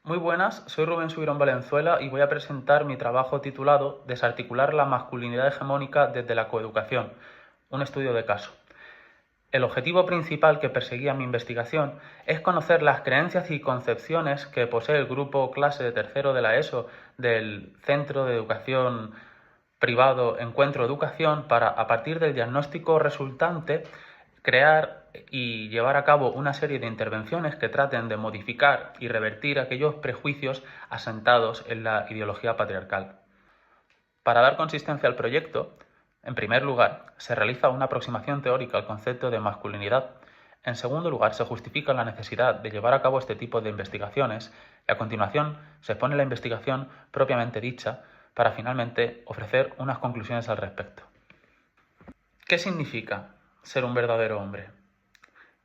Muy buenas, soy Rubén Subirón Valenzuela y voy a presentar mi trabajo titulado Desarticular la masculinidad hegemónica desde la coeducación, un estudio de caso. El objetivo principal que perseguía mi investigación es conocer las creencias y concepciones que posee el grupo clase de tercero de la ESO del Centro de Educación Privado Encuentro Educación para, a partir del diagnóstico resultante, crear y llevar a cabo una serie de intervenciones que traten de modificar y revertir aquellos prejuicios asentados en la ideología patriarcal. Para dar consistencia al proyecto, en primer lugar, se realiza una aproximación teórica al concepto de masculinidad. En segundo lugar, se justifica la necesidad de llevar a cabo este tipo de investigaciones y a continuación se expone la investigación propiamente dicha para finalmente ofrecer unas conclusiones al respecto. ¿Qué significa ser un verdadero hombre?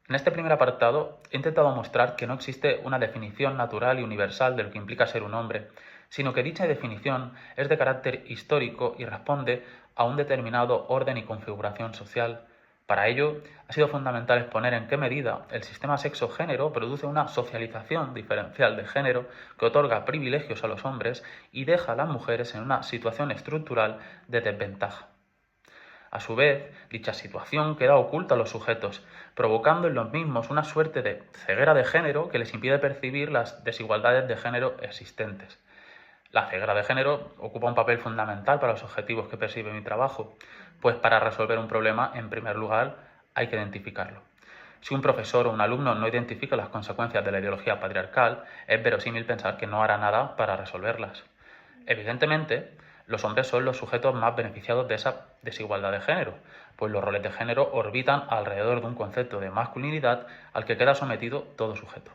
En este primer apartado he intentado mostrar que no existe una definición natural y universal de lo que implica ser un hombre, sino que dicha definición es de carácter histórico y responde a un determinado orden y configuración social. Para ello, ha sido fundamental exponer en qué medida el sistema sexo-género produce una socialización diferencial de género que otorga privilegios a los hombres y deja a las mujeres en una situación estructural de desventaja. A su vez, dicha situación queda oculta a los sujetos, provocando en los mismos una suerte de ceguera de género que les impide percibir las desigualdades de género existentes. La ceguera de género ocupa un papel fundamental para los objetivos que persigue mi trabajo, pues para resolver un problema, en primer lugar, hay que identificarlo. Si un profesor o un alumno no identifica las consecuencias de la ideología patriarcal, es verosímil pensar que no hará nada para resolverlas. Evidentemente, los hombres son los sujetos más beneficiados de esa desigualdad de género, pues los roles de género orbitan alrededor de un concepto de masculinidad al que queda sometido todo sujeto.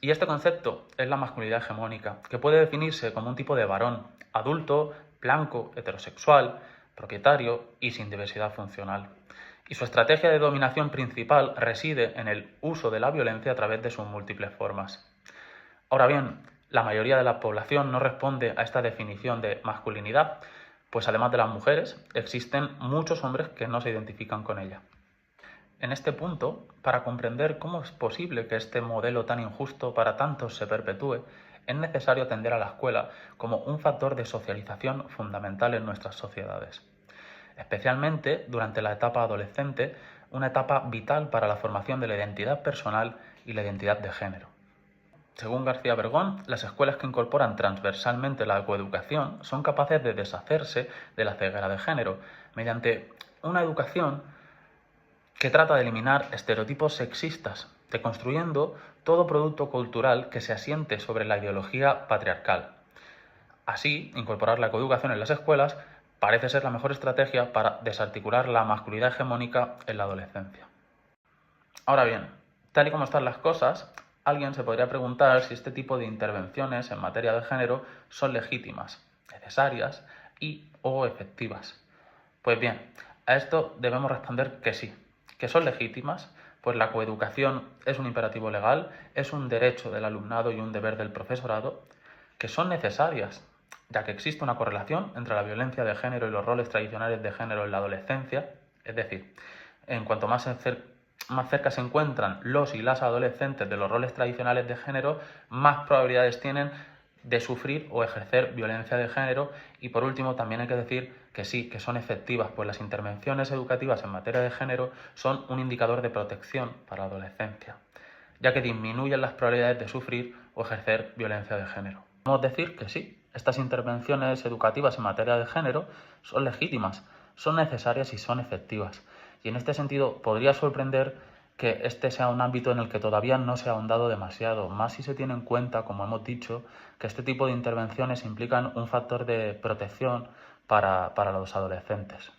Y este concepto es la masculinidad hegemónica, que puede definirse como un tipo de varón, adulto, blanco, heterosexual, propietario y sin diversidad funcional. Y su estrategia de dominación principal reside en el uso de la violencia a través de sus múltiples formas. Ahora bien, la mayoría de la población no responde a esta definición de masculinidad, pues además de las mujeres, existen muchos hombres que no se identifican con ella. En este punto, para comprender cómo es posible que este modelo tan injusto para tantos se perpetúe, es necesario atender a la escuela como un factor de socialización fundamental en nuestras sociedades. Especialmente durante la etapa adolescente, una etapa vital para la formación de la identidad personal y la identidad de género. Según García Bergón, las escuelas que incorporan transversalmente la coeducación son capaces de deshacerse de la ceguera de género mediante una educación que trata de eliminar estereotipos sexistas, deconstruyendo todo producto cultural que se asiente sobre la ideología patriarcal. Así, incorporar la coeducación en las escuelas parece ser la mejor estrategia para desarticular la masculinidad hegemónica en la adolescencia. Ahora bien, tal y como están las cosas, alguien se podría preguntar si este tipo de intervenciones en materia de género son legítimas, necesarias y o efectivas. Pues bien, a esto debemos responder que sí, que son legítimas, pues la coeducación es un imperativo legal, es un derecho del alumnado y un deber del profesorado, que son necesarias, ya que existe una correlación entre la violencia de género y los roles tradicionales de género en la adolescencia, es decir, en cuanto más cerca se encuentran los y las adolescentes de los roles tradicionales de género, más probabilidades tienen de sufrir o ejercer violencia de género. Y por último, también hay que decir que sí, que son efectivas, pues las intervenciones educativas en materia de género son un indicador de protección para la adolescencia, ya que disminuyen las probabilidades de sufrir o ejercer violencia de género. Podemos decir que sí, estas intervenciones educativas en materia de género son legítimas, son necesarias y son efectivas. Y en este sentido podría sorprender que este sea un ámbito en el que todavía no se ha ahondado demasiado, más si se tiene en cuenta, como hemos dicho, que este tipo de intervenciones implican un factor de protección para los adolescentes.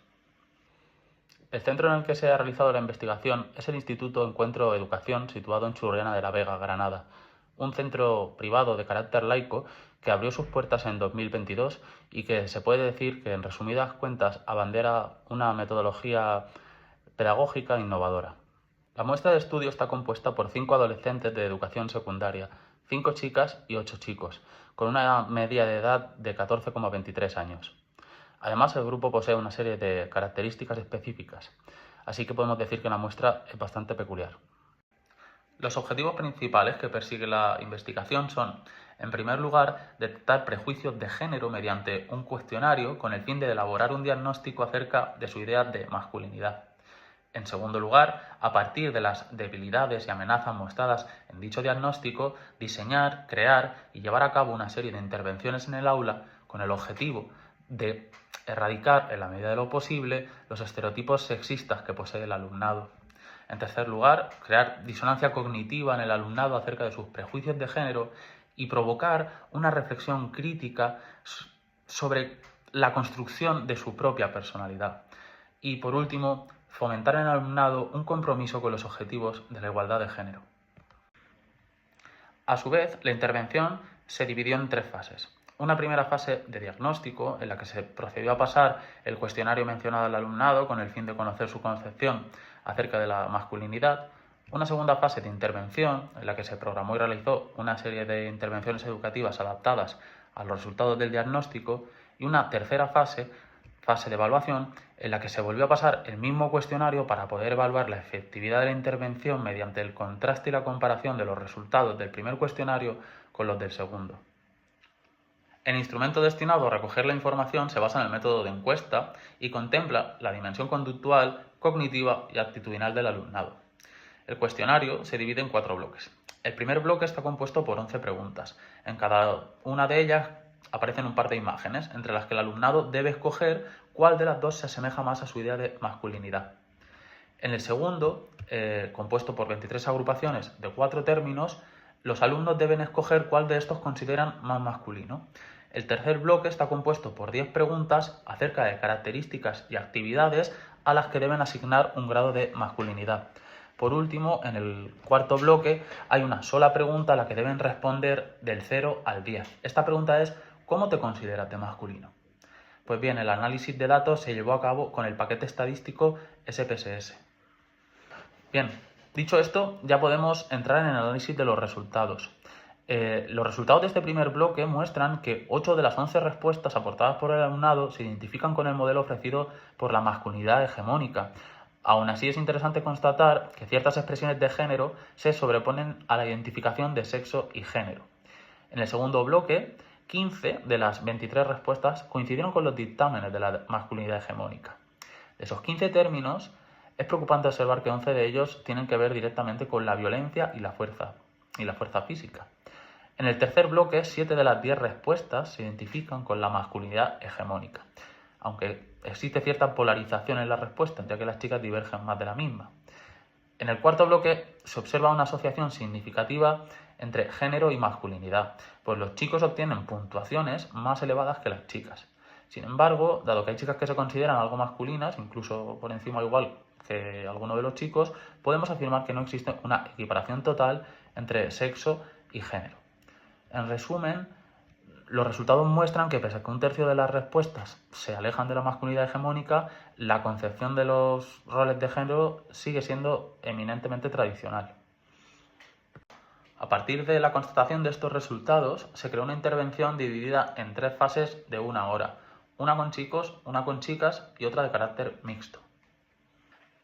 El centro en el que se ha realizado la investigación es el Instituto Encuentro Educación, situado en Churriana de la Vega, Granada, un centro privado de carácter laico que abrió sus puertas en 2022 y que se puede decir que, en resumidas cuentas, abandera una metodología pedagógica innovadora. La muestra de estudio está compuesta por 5 adolescentes de educación secundaria, 5 chicas y 8 chicos, con una media de edad de 14,23 años. Además, el grupo posee una serie de características específicas, así que podemos decir que la muestra es bastante peculiar. Los objetivos principales que persigue la investigación son, en primer lugar, detectar prejuicios de género mediante un cuestionario con el fin de elaborar un diagnóstico acerca de su idea de masculinidad. En segundo lugar, a partir de las debilidades y amenazas mostradas en dicho diagnóstico, diseñar, crear y llevar a cabo una serie de intervenciones en el aula con el objetivo de erradicar, en la medida de lo posible, los estereotipos sexistas que posee el alumnado. En tercer lugar, crear disonancia cognitiva en el alumnado acerca de sus prejuicios de género y provocar una reflexión crítica sobre la construcción de su propia personalidad. Y por último, fomentar en el alumnado un compromiso con los objetivos de la igualdad de género. A su vez, la intervención se dividió en 3 fases. Una primera fase de diagnóstico, en la que se procedió a pasar el cuestionario mencionado al alumnado con el fin de conocer su concepción acerca de la masculinidad. Una segunda fase de intervención, en la que se programó y realizó una serie de intervenciones educativas adaptadas a los resultados del diagnóstico. Y una tercera fase de evaluación, en la que se volvió a pasar el mismo cuestionario para poder evaluar la efectividad de la intervención mediante el contraste y la comparación de los resultados del primer cuestionario con los del segundo. El instrumento destinado a recoger la información se basa en el método de encuesta y contempla la dimensión conductual, cognitiva y actitudinal del alumnado. El cuestionario se divide en 4 bloques. El primer bloque está compuesto por 11 preguntas. En cada una de ellas aparecen un par de imágenes, entre las que el alumnado debe escoger cuál de las dos se asemeja más a su idea de masculinidad. En el segundo, compuesto por 23 agrupaciones de 4 términos, los alumnos deben escoger cuál de estos consideran más masculino. El tercer bloque está compuesto por 10 preguntas acerca de características y actividades a las que deben asignar un grado de masculinidad. Por último, en el cuarto bloque hay una sola pregunta a la que deben responder del 0 al 10. Esta pregunta es: ¿cómo te consideras de masculino? Pues bien, el análisis de datos se llevó a cabo con el paquete estadístico SPSS. Bien, dicho esto, ya podemos entrar en el análisis de los resultados. Los resultados de este primer bloque muestran que 8 de las 11 respuestas aportadas por el alumnado se identifican con el modelo ofrecido por la masculinidad hegemónica. Aún así, es interesante constatar que ciertas expresiones de género se sobreponen a la identificación de sexo y género. En el segundo bloque, 15 de las 23 respuestas coincidieron con los dictámenes de la masculinidad hegemónica. De esos 15 términos, es preocupante observar que 11 de ellos tienen que ver directamente con la violencia y la fuerza física. En el tercer bloque, 7 de las 10 respuestas se identifican con la masculinidad hegemónica, aunque existe cierta polarización en las respuestas, ya que las chicas divergen más de la misma. En el cuarto bloque se observa una asociación significativa entre género y masculinidad, pues los chicos obtienen puntuaciones más elevadas que las chicas. Sin embargo, dado que hay chicas que se consideran algo masculinas, incluso por encima igual que alguno de los chicos, podemos afirmar que no existe una equiparación total entre sexo y género. En resumen, los resultados muestran que pese a que un tercio de las respuestas se alejan de la masculinidad hegemónica, la concepción de los roles de género sigue siendo eminentemente tradicional. A partir de la constatación de estos resultados, se creó una intervención dividida en 3 fases de 1 hora, una con chicos, una con chicas y otra de carácter mixto.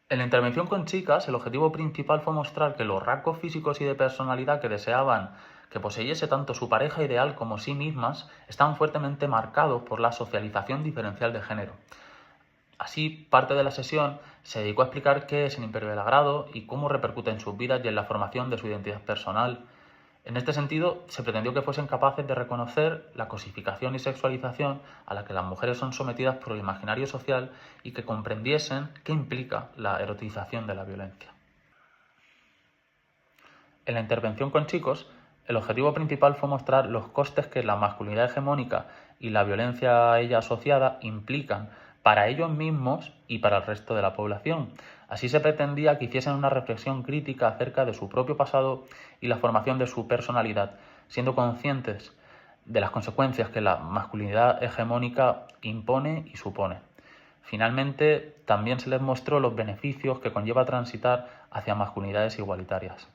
En la intervención con chicas, el objetivo principal fue mostrar que los rasgos físicos y de personalidad que deseaban que poseyese tanto su pareja ideal como sí mismas estaban fuertemente marcados por la socialización diferencial de género. Así, parte de la sesión se dedicó a explicar qué es el imperio del agrado y cómo repercute en sus vidas y en la formación de su identidad personal. En este sentido, se pretendió que fuesen capaces de reconocer la cosificación y sexualización a la que las mujeres son sometidas por el imaginario social y que comprendiesen qué implica la erotización de la violencia. En la intervención con chicos, el objetivo principal fue mostrar los costes que la masculinidad hegemónica y la violencia a ella asociada implican para ellos mismos y para el resto de la población. Así se pretendía que hiciesen una reflexión crítica acerca de su propio pasado y la formación de su personalidad, siendo conscientes de las consecuencias que la masculinidad hegemónica impone y supone. Finalmente, también se les mostró los beneficios que conlleva transitar hacia masculinidades igualitarias.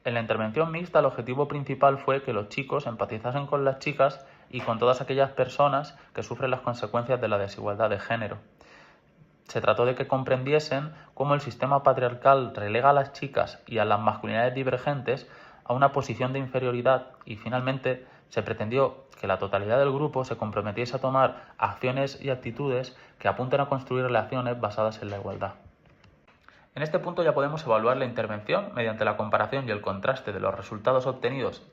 En la intervención mixta, el objetivo principal fue que los chicos empatizasen con las chicas y con todas aquellas personas que sufren las consecuencias de la desigualdad de género. se trató de que comprendiesen cómo el sistema patriarcal relega a las chicas y a las masculinidades divergentes a una posición de inferioridad y finalmente se pretendió que la totalidad del grupo se comprometiese a tomar acciones y actitudes que apunten a construir relaciones basadas en la igualdad. En este punto ya podemos evaluar la intervención mediante la comparación y el contraste de los resultados obtenidos.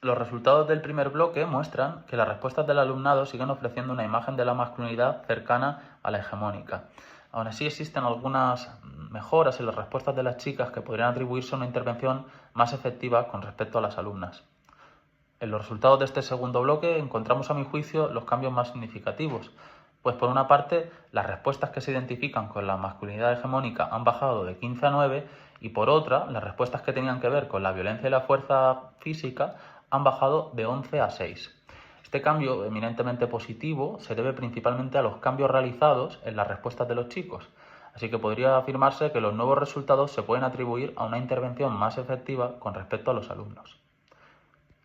Los resultados del primer bloque muestran que las respuestas del alumnado siguen ofreciendo una imagen de la masculinidad cercana a la hegemónica. Aún así existen algunas mejoras en las respuestas de las chicas que podrían atribuirse a una intervención más efectiva con respecto a las alumnas. En los resultados de este segundo bloque encontramos a mi juicio los cambios más significativos, pues por una parte las respuestas que se identifican con la masculinidad hegemónica han bajado de 15 a 9 y por otra las respuestas que tenían que ver con la violencia y la fuerza física han bajado de 11 a 6. Este cambio eminentemente positivo se debe principalmente a los cambios realizados en las respuestas de los chicos, así que podría afirmarse que los nuevos resultados se pueden atribuir a una intervención más efectiva con respecto a los alumnos.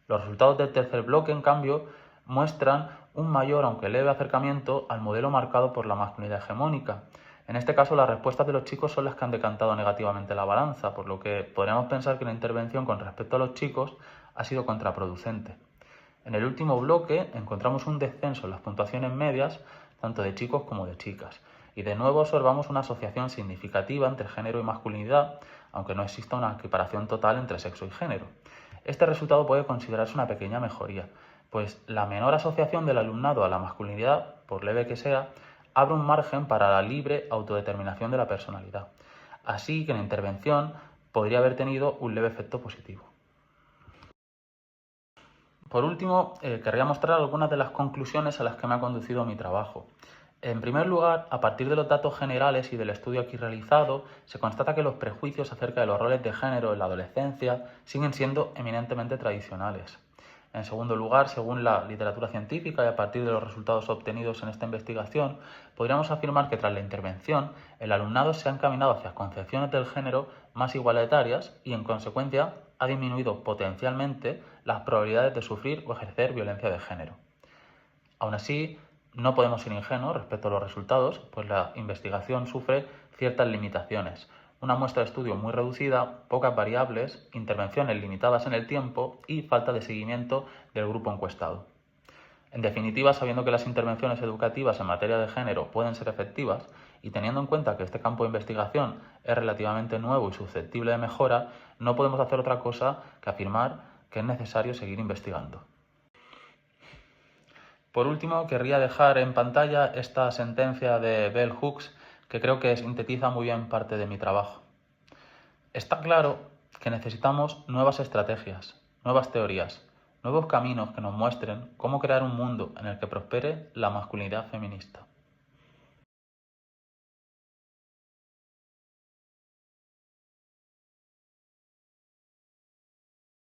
Los resultados del tercer bloque, en cambio, muestran un mayor, aunque leve, acercamiento al modelo marcado por la masculinidad hegemónica. En este caso, las respuestas de los chicos son las que han decantado negativamente la balanza, por lo que podríamos pensar que la intervención con respecto a los chicos ha sido contraproducente. En el último bloque encontramos un descenso en las puntuaciones medias, tanto de chicos como de chicas, y de nuevo observamos una asociación significativa entre género y masculinidad, aunque no exista una equiparación total entre sexo y género. Este resultado puede considerarse una pequeña mejoría, pues la menor asociación del alumnado a la masculinidad, por leve que sea, abre un margen para la libre autodeterminación de la personalidad. Así que la intervención podría haber tenido un leve efecto positivo. Por último, querría mostrar algunas de las conclusiones a las que me ha conducido mi trabajo. En primer lugar, a partir de los datos generales y del estudio aquí realizado, se constata que los prejuicios acerca de los roles de género en la adolescencia siguen siendo eminentemente tradicionales. En segundo lugar, según la literatura científica y a partir de los resultados obtenidos en esta investigación, podríamos afirmar que tras la intervención, el alumnado se ha encaminado hacia concepciones del género más igualitarias y, en consecuencia, ha disminuido potencialmente las probabilidades de sufrir o ejercer violencia de género. Aún así, no podemos ser ingenuos respecto a los resultados, pues la investigación sufre ciertas limitaciones. Una muestra de estudio muy reducida, pocas variables, intervenciones limitadas en el tiempo y falta de seguimiento del grupo encuestado. En definitiva, sabiendo que las intervenciones educativas en materia de género pueden ser efectivas y teniendo en cuenta que este campo de investigación es relativamente nuevo y susceptible de mejora, no podemos hacer otra cosa que afirmar que es necesario seguir investigando. Por último, querría dejar en pantalla esta sentencia de Bell Hooks que creo que sintetiza muy bien parte de mi trabajo. Está claro que necesitamos nuevas estrategias, nuevas teorías, nuevos caminos que nos muestren cómo crear un mundo en el que prospere la masculinidad feminista.